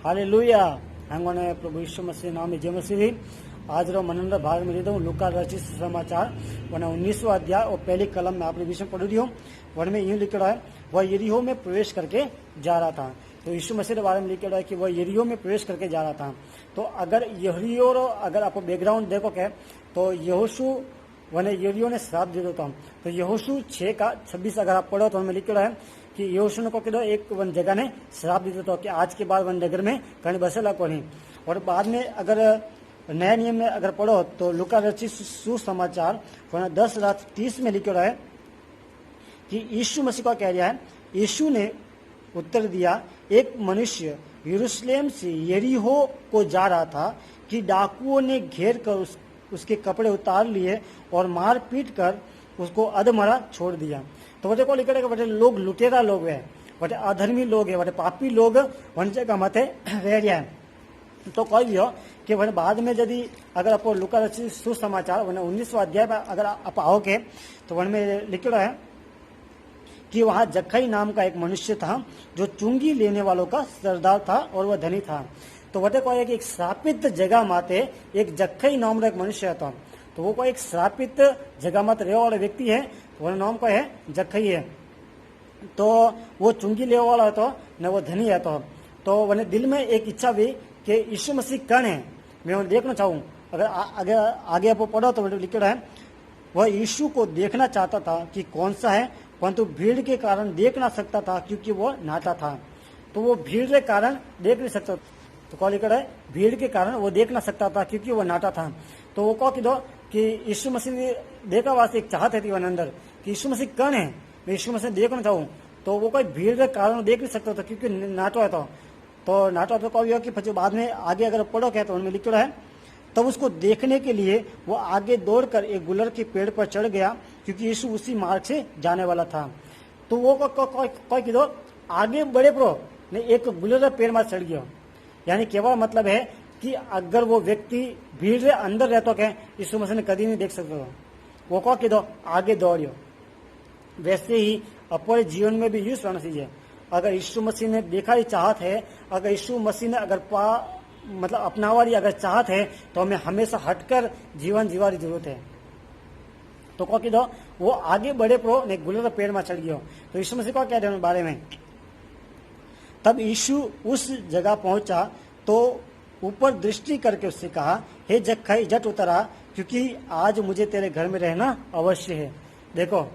Hallelujah हंगोने प्रभु यीशु मसीह नाम में जय मसीह। आज रो मनंद भाग में देता हूँ लूका रचित समाचार वन 19वां अध्याय और पहली कलम में आपने विषय पढ़ रही हो। वन में यूं लिख रहा है वह यरीहो में प्रवेश करके जा रहा था। तो यीशु मसीह के बारे में लिख रहा है कि वह यरीहो में प्रवेश करके जा रहा था। तो अगर यरीहो अगर आप बैकग्राउंड देखो क्या तो यहोशू वने यरीहो ने श्राप दे देता। तो यहोशू 6:26 अगर आप पढ़ो तो हमें लिख रहा है कि यहोशू ने को कहो एक वन जगह ने श्राप दे देता कि आज के बाद वन नगर में कहीं बसेला को नहीं। और बाद में अगर नए नियम में अगर पढ़ो तो लूका रचित सुसमाचार 10:30 में लिखा है कि यीशु मसीह का कह रहा है। यीशु ने उत्तर दिया, एक मनुष्य यरूशलेम से यरीहो को जा रहा था कि डाकुओं ने घेर कर उसके कपड़े उतार लिए और मार पीट कर उसको अधमरा छोड़ दिया। तो बटे को लिखा है बटे लोग लुटेरा लोग है, बटे अधर्मी लोग है, बटे पापी लोग वन जगह मते रह रहा है। तो कह दियो कि वन बाद में यदि अगर आप लूका रचित सुसमाचार वन 19वां अध्याय में अगर आप आओगे तो वन में लिख रहा है कि वहां जक्कई नाम का एक मनुष्य था जो चुंगी लेने वालों का सरदार था और वह धनी था। तो वटे को एक श्रापित जगह माते एक जक्कई नाम का एक मनुष्य था। तो वो कोई एक श्रापित जगह मत रहे वाला व्यक्ति है, वह नाम का है जक्कई है। तो वो चुंगी ले वाला तो न वो धनी है। तो वने दिल में एक इच्छा भी कि यीशु मसीह कौन है मैं उन्हें देखना चाहूँ। अगर आगे आप पढ़ो तो लिख रहा है वह यीशु को देखना चाहता था कि कौन सा है, परंतु भीड़ के कारण देख ना सकता था क्योंकि वो नाटा था। तो वो भीड़ के कारण देख नहीं सकता। तो कौन लिख रहा है भीड़ के कारण वो देख ना सकता था क्योंकि वो नाटा था। तो वो कह दो कि यीशु मसीह ने देखा वास्ते एक चाहत थी वन अंदर कि यीशु मसीह कौन है मैं यीशु मसीह देखना चाहूँ। तो वो कोई भीड़ के कारण देख नहीं सकता था क्योंकि नाटो है। तो नाटो तो कह कि फिर बाद में आगे अगर पढ़ो क्या तो उनमें लिख रहा है तब उसको देखने के लिए वो आगे दौड़कर एक गुलर के पेड़ पर चढ़ गया क्योंकि यीशु उसी मार्ग से जाने वाला था। तो वो कह कि दो आगे बढ़े प्रो ने एक गुलर पेड़ में चढ़ गया। यानी केवल मतलब है कि अगर वो व्यक्ति भीड़ के अंदर रहता क्या यीशु मसीह ने कभी नहीं देख सकता। वो कह कि दो आगे दौड़ियो। वैसे ही अपने जीवन में भी यूं रहना चाहिए। अगर यीशु मसीह ने देखा ही चाहत है, अगर यीशु मसीह ने अगर मतलब अपनावारी अगर चाहत है तो हमें हमेशा हटकर जीवन जीवा की जरूरत है। तो कह कि दो वो आगे बढ़े प्रो ने गुलर पेड़ में चढ़ गया। तो यीशु मसीह को क्या कहते बारे में तब यीशु उस जगह पहुंचा तो ऊपर दृष्टि करके उससे कहा, हे जक्कई जट उतरा क्योंकि आज मुझे तेरे घर में रहना अवश्य है। देखो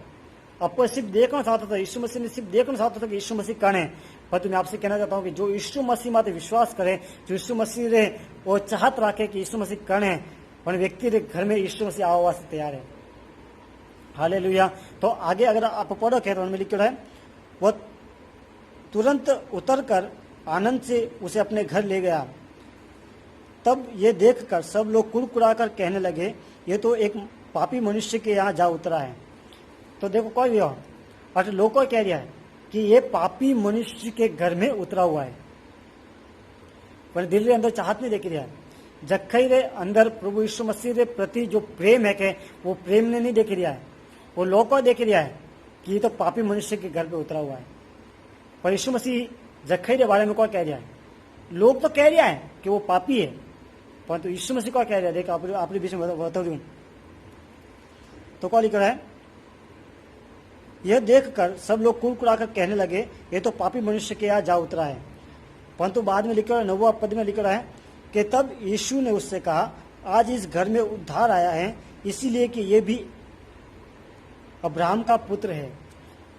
अब सिर्फ देखना चाहता था, यीशु मसीह ने सिर्फ देखना चाहता था कि यीशु मसीह कौन है। पर मैं आपसे कहना चाहता हूँ कि जो यीशु मसीह माते विश्वास करे, जो यीशु मसीह रे वो चाहत रखे कि यीशु मसीह कौन है, पर व्यक्ति रे घर में यीशु मसीह आवा से तैयार है। हालेलुया। तो आगे अगर आप पढ़ो क्या तो उनमें लिखा है वो तुरंत उतरकर आनंद से उसे अपने घर ले गया। तब ये देखकर सब लोग कुड़कुड़ाकर कहने लगे, ये तो एक पापी मनुष्य के यहाँ जा उतरा है। तो देखो कोई और लोग को कह रहा है कि ये पापी मनुष्य के घर में उतरा हुआ है, पर दिल के अंदर चाहत नहीं देख रहा है। जक्कई रे अंदर प्रभु यीशु मसीह रे प्रति जो प्रेम है के वो प्रेम ने नहीं देख रहा है, वो लोग को देख रहा है कि ये तो पापी मनुष्य के घर पे उतरा हुआ है। पर यीशु मसीह जक्कई के बारे में क्या कह रहा है? लोग तो कह रहा है कि वो पापी है, परंतु यीशु मसीह क्या कह रहा है देखो अपने बीच में बता दूं। तो क्या लिख रहा है, यह देखकर सब लोग कुड़कुड़ाकर कहने लगे, ये तो पापी मनुष्य के यहाँ जा उतरा है। परंतु बाद में लिखा है 9वां पद में लिख रहा है कि तब यीशु ने उससे कहा, आज इस घर में उद्धार आया है इसीलिए कि ये भी अब्राहम का पुत्र है।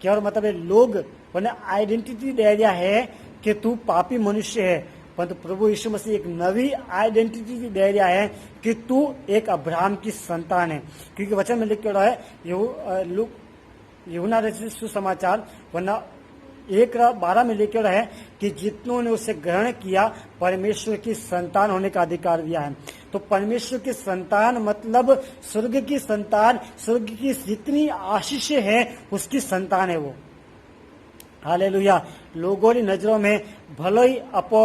क्या और मतलब है लोग उन्हें आइडेंटिटी दे दिया है कि तू पापी मनुष्य है, परंतु प्रभु यीशु मसीह एक नवी आइडेंटिटी दे दिया है कि तू एक अब्राहम की संतान है। क्योंकि वचन में लिख रहा है यूहन्ना रचित सुसमाचार वरना 1:12 में लिख रहा है कि जितनों ने उसे ग्रहण किया परमेश्वर की संतान होने का अधिकार दिया है। तो परमेश्वर की संतान मतलब स्वर्ग की संतान, स्वर्ग की जितनी आशीषें हैं उसकी संतान है वो। हालेलुया। लोगों की नजरों में भले ही अपो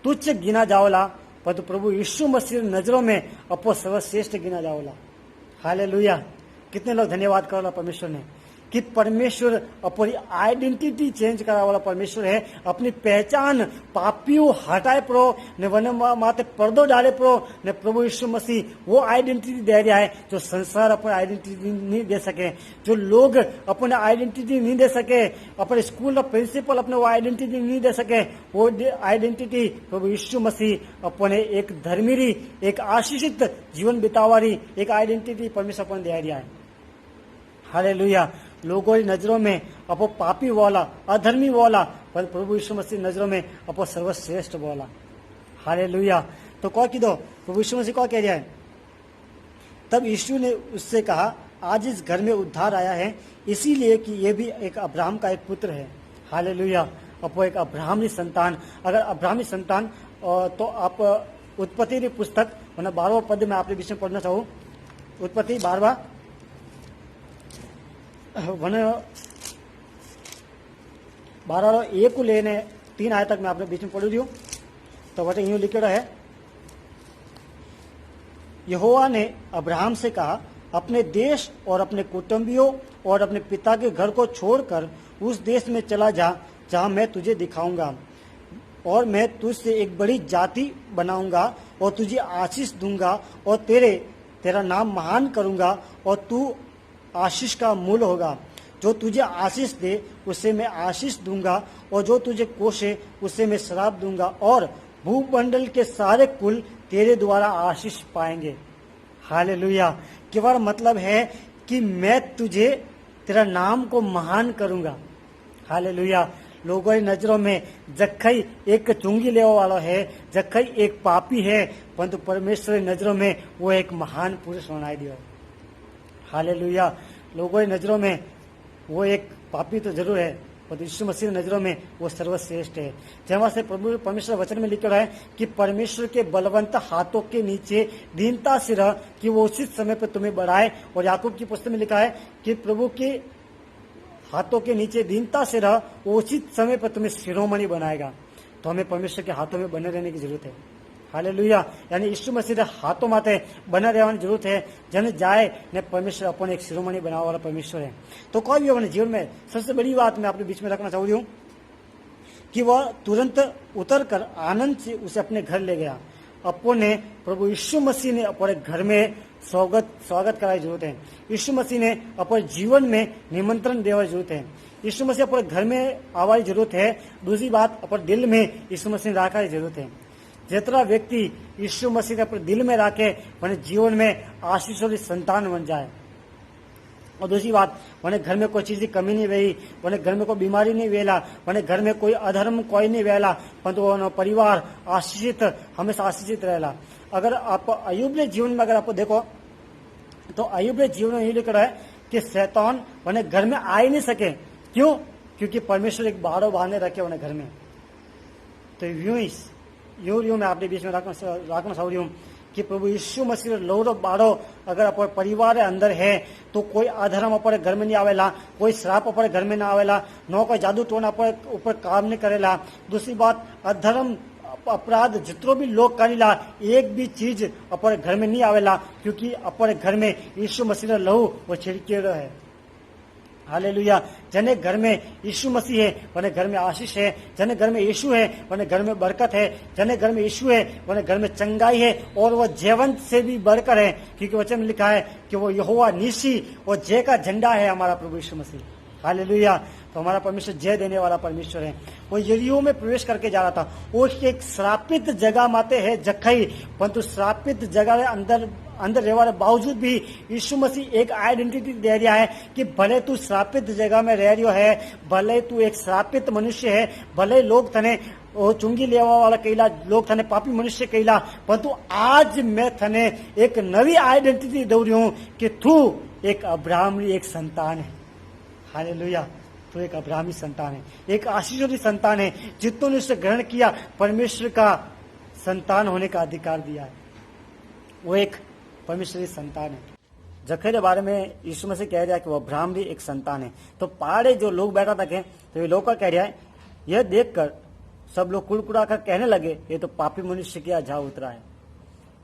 तुच्छ गिना जाओला, परंतु प्रभु यीशु मसीह नजरों में अपो सर्वश्रेष्ठ गिना जाओला। हालेलुया। कितने लोग धन्यवाद करो परमेश्वर ने कि परमेश्वर अपनी आइडेंटिटी चेंज करा वाला परमेश्वर है। अपनी पहचान पापियों हटाए प्रो ने वन माते पर्दो डाले प्रो ने प्रभु यीशु मसीह वो आइडेंटिटी दे रहा है जो संसार अपनी आइडेंटिटी नहीं दे सके, जो लोग अपने आइडेंटिटी नहीं दे सके, अपने स्कूल का प्रिंसिपल अपने वो आइडेंटिटी नहीं दे सके, वो आइडेंटिटी प्रभु यीशु मसीह अपने एक धर्मीरी एक आशीषित जीवन बितावारी एक आइडेंटिटी परमेश्वर अपन दे रहा है। हालेलुया। लोगों की नजरों में अपो पापी वाला अधर्मी वाला, पर प्रभु यीशु मसीह नजरों में अपो सर्वश्रेष्ठ वाला। हालेलुया। तो कौन की दो प्रभु यीशु मसीह कौन कह रहा है? तब यीशु ने उससे कहा, आज इस घर में उद्धार आया है, इसीलिए कि ये भी एक अब्राहम का एक पुत्र है। हालेलुया। अपो एक अब्राहमी संतान। अगर अब्राहमी संतान तो आप उत्पत्ति की पुस्तक 12वां पद में आपके बीच में पढ़ना चाहूँ। उत्पत्ति 12वां 1 को लेने 3 आयत तक मैं आपने बीच में पढ़ रही हूँ। तो वह यूं लिखेड़ा है, यहोवा ने अब्राहम से कहा, अपने देश और अपने कुटुंबियों और अपने पिता के घर को छोड़कर उस देश में चला जा जहां मैं तुझे दिखाऊंगा, और मैं तुझसे एक बड़ी जाति बनाऊंगा और तुझे आशीष दूंगा और तेरा नाम महान करूंगा और तू आशीष का मूल होगा। जो तुझे आशीष दे उसे मैं आशीष दूंगा और जो तुझे कोसे उसे मैं श्राप दूंगा, और भूमंडल के सारे कुल तेरे द्वारा आशीष पाएंगे। हालेलुया। केवल मतलब है कि मैं तुझे तेरा नाम को महान करूंगा। हालेलुया। लोगों की नजरों में जखई एक चुंगी लेने वाला है, जखई एक पापी है, परंतु परमेश्वर की नजरों में वो एक महान पुरुष बनाई दिया। हालेलुया। लोगों की नजरों में वो एक पापी तो जरूर है, पर यीशु मसीह की नजरों में वो सर्वश्रेष्ठ है। जहाँ से प्रभु परमेश्वर वचन में लिखा है कि परमेश्वर के बलवंत हाथों के नीचे दीनता से रह कि वो उचित समय पर तुम्हें बढ़ाए। और याकूब की पुस्तक में लिखा है कि प्रभु के हाथों के नीचे दीनता से रह, वो उचित समय पर तुम्हें शिरोमणि बनाएगा। तो हमें परमेश्वर के हाथों में बने रहने की जरूरत है। हालेलुया। यानी यीशु मसीह के हाथों माते बना रहने की जरूरत है। जन जाए ने परमेश्वर अपन एक शिरोमणि बनाने वाला परमेश्वर है। तो कोई भी अपने जीवन में सबसे बड़ी बात मैं अपने बीच में रखना चाह रही हूँ कि वह तुरंत उतर कर आनंद से उसे अपने घर ले गया। अपने प्रभु यीशु मसीह ने अपने घर में स्वागत कराई जरूरत है। यीशु मसीह ने अपने जीवन में निमंत्रण देने की जरूरत है। यीशु मसीह अपने घर में आने की जरूरत है। दूसरी बात, अपने दिल में यीशु मसीह रखा की जरूरत है। जितना व्यक्ति यीशु मसीह अपने दिल में रखे वह जीवन में आशीषों की संतान बन जाए। और दूसरी बात, वने घर में कोई चीज की कमी नहीं रही, वने घर में कोई बीमारी नहीं वेला, वने घर में कोई अधर्म कोई नहीं वेला, परंतु परिवार आशीषित हमेशा आशीषित रहेला। अगर आप अय्यूब के जीवन में अगर आप देखो तो अय्यूब के जीवन में ये लिखा है कि शैतान वने घर में आ ही नहीं सके। क्यों? क्योंकि परमेश्वर एक बाड़ो बांधे रखे उन्हें घर में। तो यूं मैं आपके बीच में रखना चाह रही हूँ कि प्रभु यीशु मसीह लौरो बाड़ो अगर अपने परिवार के अंदर है तो कोई अधर्म अपने घर में नहीं आवेला, कोई श्राप अपने घर में ना आवेला, न कोई जादू टोना अपने ऊपर काम नहीं करेला। दूसरी बात, अधर्म अपराध जितनो भी लोग करेला एक भी चीज अपने घर में नहीं आवेला, क्योंकि अपने घर में यीशु मसीह का लहू वो छिड़के है। हालेलुया। जने घर में यीशु मसीह है वने घर में आशीष है, जने घर में यीशु है वने घर में बरकत है, जने घर में यीशु है वने घर में चंगाई है, और वह जीवंत से भी बढ़कर है, क्योंकि वचन में लिखा है कि वो यहोवा निसी और जय का झंडा है हमारा प्रभु यीशु मसीह। हालेलुया। तो हमारा परमेश्वर जय देने वाला परमेश्वर है। वो यरीहो में प्रवेश करके जा रहा था, वो एक श्रापित जगह माते है जखई, परंतु श्रापित जगह अंदर रहने के बावजूद भी यीशु मसीह एक आइडेंटिटी दे रहा है कि भले तू श्रापित जगह में रह रही है, भले तू एक श्रापित मनुष्य है, भले लोग तने वो चुंगी लेवा वाला कहला, लोग थने पापी मनुष्य कहला, परंतु आज मैं थने एक नवी आइडेंटिटी दे रही हूँ कि तू एक अब्राहमी एक संतान है। हालेलुया। तो एक अब्राहमी संतान है, एक आशीषों की संतान है। जितनों ने उसे ग्रहण किया परमेश्वर का संतान होने का अधिकार दिया है, वो एक परमेश्वर की संतान है। जखई के बारे में यीशु मसीह कह रहा है कि वो अब्राहमी एक संतान है। तो पहाड़े जो लोग बैठा था तो ये लोग का कह रहा है, यह देखकर सब लोग कुड़कुड़ा कर कहने लगे, ये तो पापी मनुष्य की जा उतरा है।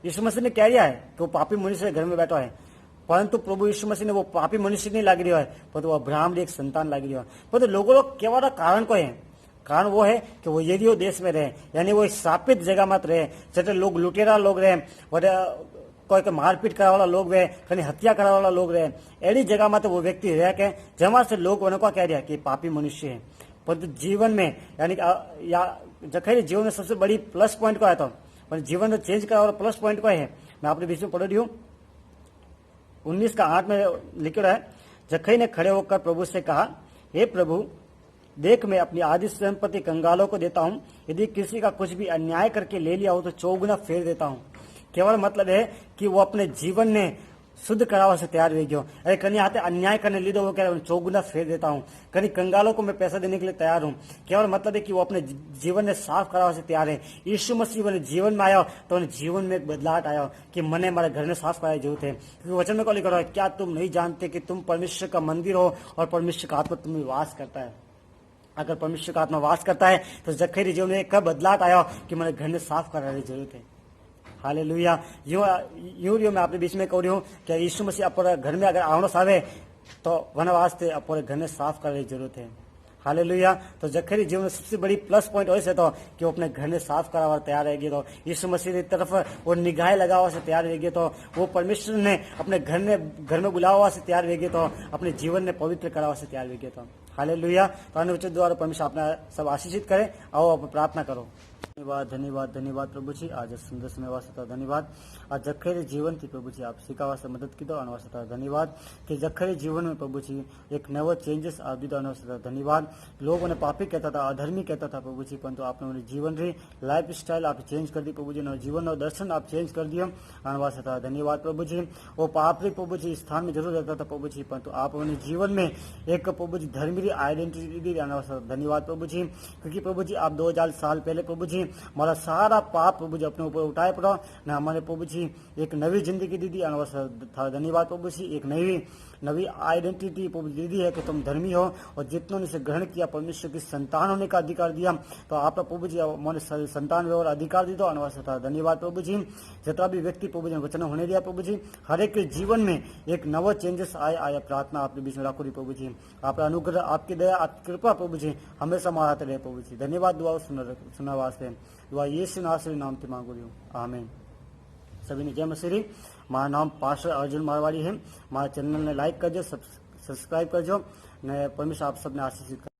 यीशु मसीह ने कह रहा है कि वो पापी मनुष्य घर में बैठा है। પરંતુ પ્રભુ ઈસુ મસીહને वो पापी मनुष्य नहीं लागी रह्यो है, परंतु वो अब्राहम री एक संतान लागी रह्यो है। परंतु लोगों केवाड़ा कारण को है, कारण वो है कि वो यरीहो देश में रहे, यानी वो श्रापित जगह मत रहे, जैसे लोग लुटेरा लोग रहे, कोई के मारपीट करा वाला लोग रहे, कहीं हत्या करा वाला लोग रहे, एड़ी जगह में तो वो व्यक्ति रह के जमा से लोग उन्हें को कह रहा कि पापी मनुष्य है। परंतु जीवन में यानी या जखरी जीवन में सबसे बड़ी प्लस पॉइंट को है, तो जीवन में चेंज करा वाला प्लस पॉइंट को है। मैं आपके बीच में पढ़ रही हूँ 19:8 में लिख रहा है, जखई ने खड़े होकर प्रभु से कहा, हे प्रभु देख, मैं अपनी आदि संपत्ति कंगालों को देता हूँ, यदि किसी का कुछ भी अन्याय करके ले लिया हो तो 4 गुना फेर देता हूँ। केवल मतलब है कि वो अपने जीवन ने शुद्ध करावा से तैयार हो गयो। अरे कहीं हाथे अन्याय करने लीधो वो कह 4 गुना फेर देता हूँ, कहीं कंगालों को मैं पैसा देने के लिए तैयार हूँ। केवल मतलब है कि वो अपने जीवन ने साफ करावा से तैयार है। यीशु मसीह वाले जीवन में आया तो उन्हें जीवन में एक बदलाव आया कि मने हमारे घर में साफ कराया जरूरत है। क्योंकि वचन में लिखा है, क्या तुम नहीं जानते कि तुम परमेश्वर का मंदिर हो और परमेश्वर का आत्मा तुम्हें वास करता है। अगर परमेश्वर का आत्मा वास करता है तो जखरी जीवन में कब बदलाव आया कि मेरे घर में साफ कराने की जरूरत है। हालेलुया। यूं मैं अपने बीच में कह रही हूँ कि यीशु मसीह अपने घर में अगर आवनो सावे तो वन वास्ते अपने घर में साफ करने की जरूरत है। हालेलुया। तो जखरी जीवन में सबसे बड़ी प्लस पॉइंट हो से तो कि वो अपने घर में साफ करावा तैयार रहेगी, तो यीशु मसीह की तरफ वो निगाहें लगावा से तैयार रहेगी, तो वो परमेश्वर ने अपने घर में बुलावा से तैयार रहेगी, तो अपने जीवन में पवित्र करावा से तैयार रहेगी। तो हालेलुया। तो अनुचित द्वारा परमेश्वर अपना सब आशीषित करे। आओ आप प्रार्थना करो। धन्यवाद धन्यवाद धन्यवाद प्रभु जी, आज सुंदर समय वास्ते धन्यवाद। आज जखरे जीवन थी प्रभु जी आप सिखा वास्ते मदद की दो अनवास्ते धन्यवाद कि जखरे जीवन में प्रभु जी एक नवा चेंजेस आप दी दो अनवास्ते धन्यवाद। लोग उन्हें पापी कहता था, अधर्मी कहता था प्रभु जी, परंतु आपने उन्हें जीवन री लाइफ स्टाइल आप चेंज कर दी प्रभु जी, जीवन और दर्शन आप चेंज कर दिया अनवास्ते धन्यवाद प्रभु जी। वो पापी प्रभु जी स्थान में जरूर रहता था प्रभु जी, परंतु आप उन्हें जीवन में एक प्रभु जी धर्मी आइडेंटिटी दी अनवास्ते धन्यवाद प्रभु जी। क्योंकि प्रभु जी आप 2000 साल पहले प्रभु जी हमारा सारा पाप प्रभु जी अपने ऊपर उठाए पड़ा न, हमारे प्रभु जी एक नवी जिंदगी दी था। धन्यवाद प्रभु जी। एक नवी आइडेंटिटी प्रभु जी दी है कि तुम धर्मी हो और जितनों ने इसे ग्रहण किया परमेश्वर की संतान होने का अधिकार दिया, तो आप प्रभु जी हमारे संतान व्यवहार अधिकार दी दो अनवास्ता धन्यवाद प्रभु जी। जितना भी व्यक्ति प्रभु जी वचन होने दिया प्रभु जी, हर एक के जीवन में एक नवा चेंजेस आया प्रार्थना आपके बीच में राखो री प्रभु जी। आपका अनुग्रह आपकी दया आपकी कृपा प्रभु जी हमेशा हमारे रहे प्रभु जी। धन्यवाद। दुआ सुना वास्ते दुआ यीशु नासरी नाम से मांगू रही हूँ, आमीन। सभी ने जय मसीह। मारा नाम पास्टर अर्जुन मारवाड़ी है। हमारे चैनल ने लाइक करजो, सब्सक्राइब करजो ने परमेश्वर आप सबने आशीषित कर।